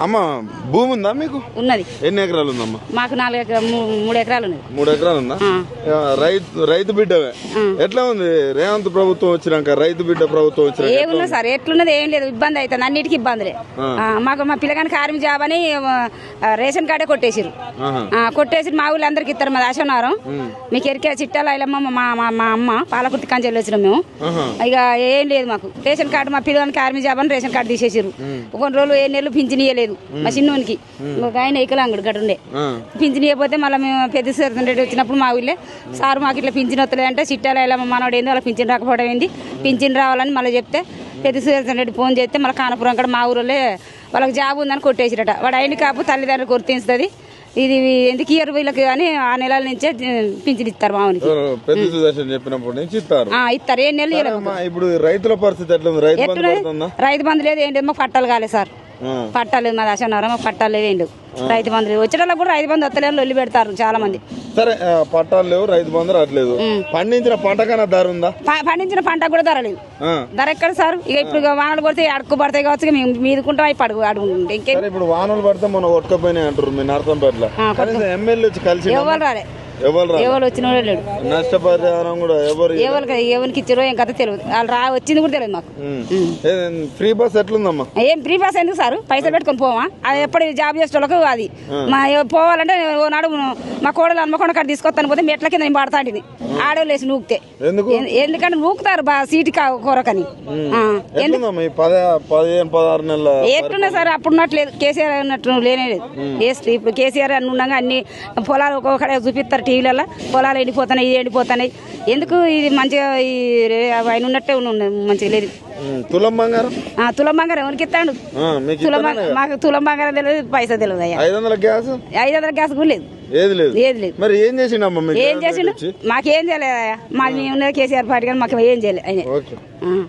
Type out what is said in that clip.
అమ్మ భూమి ఉందా మీకు? ఉన్నది. ఎన్ని ఎకరాలు ఉందమ్మా? మాకు 3 ఎకరాలు ఉన్నది. 3 ఎకరాలు ఉందా? రైతు బిడ్డవే. ఎట్లా ఉంది రేవంత్ ప్రభుత్వం వచ్చినాక? రైతు బిడ్డ ప్రభుత్వం వచ్చినాక ఏమున్నా సార్ ఎట్లున్నది ఏం లేదు, ఇబ్బంది అవుతుంది, అన్నిటికీ ఇబ్బందులే. మాకు మా పిల్లగాని కార్మిక జాబ్ అని రేషన్ కార్డే కొట్టేసారు. కొట్టేసి మా ఊళ్ళో అందరికి ఇస్తారు. మాది అశోనారం. మీకు ఎరికే చిట్టాల ఐలమ్మ మా అమ్మ పాలకుర్తి కంచెలు వచ్చినాం మేము. ఇక ఏం లేదు మాకు రేషన్ కార్డు. మా పిల్లగాని కార్మిక జాబ్ అని రేషన్ కార్డు తీసేసారు. కొన్ని రోజులు 7 నెలలు పింఛనీయలేదు మా చిన్నోనికి. ఆయన ఎకలాంగుడు గట్టుండే పింఛనీయకపోతే మళ్ళీ మేము పెద్ద రెడ్డి వచ్చినప్పుడు మా ఊళ్ళే సార్ మాకు ఇట్లా పింఛన్ వస్తలే అంటే చిట్టాల ఐలమ్మ మనవాడు ఏంది వాళ్ళకి పింఛన్ రాకపోవడం ఏంది, పింఛన్ రావాలని మళ్ళీ చెప్తే పెద్ద రెడ్డి ఫోన్ చేస్తే మళ్ళీ కానపురం కాడ మా ఊళ్ళో వాళ్ళకి జాబ్ ఉందని కొట్టేసిరట. వాడు అయిన కాపు తల్లిదండ్రులు గుర్తిస్తుంది. ఇది ఎందుకు ఇయర్ వీళ్ళకి కానీ 6 నెలల నుంచే పింఛన్ ఇస్తారు మామూలుకి. చెప్పినప్పటి నుంచి ఇస్తారు. 7 నెలలు. ఇప్పుడు రైతుల పరిస్థితి ఎట్లా ఉంది? రైతు బంధు లేదు, ఏంటి మాకు పట్టాలు కాలేదు సార్. పట్టాలు మాది అశోనారం, మాకు పట్టాలు లేవు, ఏంటి రైతు బంధు లేదు. వచ్చేటప్పుడు కూడా రైతు బంధు వస్తలేదు, లొల్లి పెడతారు చాలా మంది. సరే పట్టాలు లేవు, రైతు బంధు రావట్లేదు. పండించిన పంట కన్నా ధర ఉందా? పండించిన పంట కూడా ధర లేదు. ధర ఎక్కడ సార్? ఇక ఇప్పుడు వానలు పడితే అడుక్కు పడతాయి కావచ్చు, మేము మీదుకుంటాం. ఇప్పుడు అడుగుంటే ఇంకే ఇప్పుడు వానలు పడితే మనం ఒట్టుకపోయినాయి అంటారు మీ నరసంపేటలో. ఎమ్మెల్యే వచ్చి కలిసి ఎవరు రాలే, ఎవరు వచ్చిన లేడు. నష్టపరిహారం కూడా ఎవరికి ఇచ్చారో ఏం కథ తెలియదు. వాళ్ళు వచ్చింది కూడా తెలియదు మాకు. ఫ్రీ బస్ ఎట్లుందమ్మా? ఏం ఫ్రీ బస్ ఎందుకు సార్? పైసలు పెట్టుకొని పోవా? అది ఎప్పుడు జాబ్ చేసే వాళ్ళకు అది మా పోవాలంటే నాడు మా కోడలు హన్మకొండ కాడ తీసుకొస్తాను పోతే మెట్ల కింద నేను పడతాంటిని ఆడోళ్ళు వేసి నూకితే. ఎందుకంటే నూకుతారు సీటు కొరకని. ఎట్లున్నా సార్ అప్పుడున్నట్లేదు, కేసీఆర్ అన్నట్టు లేనే లేదు. ఇప్పుడు కేసీఆర్ అని ఉండగా అన్ని పొలాలు ఒక్కొక్కడే చూపిస్తారు టీవీలలో. పొలాలు ఎండిపోతున్నాయి, ఇది ఎండిపోతున్నాయి. ఎందుకు ఇది మంచిగా ఆయన ఉన్నట్టే మంచిగా లేదు. తులం బంగారం ఎవరికి ఇస్తాడు? మాకు తులం బంగారం తెలియదు, పైసా తెలియదు. 500 గ్యాస్ కూడా లేదు, ఏది లేదు. మరి ఏం చేసిండు? మాకేం చేయలేదు. మా మేము ఉన్నది కేసీఆర్ పార్టీ కానీ మాకు ఏం చేయలేదు ఆయన.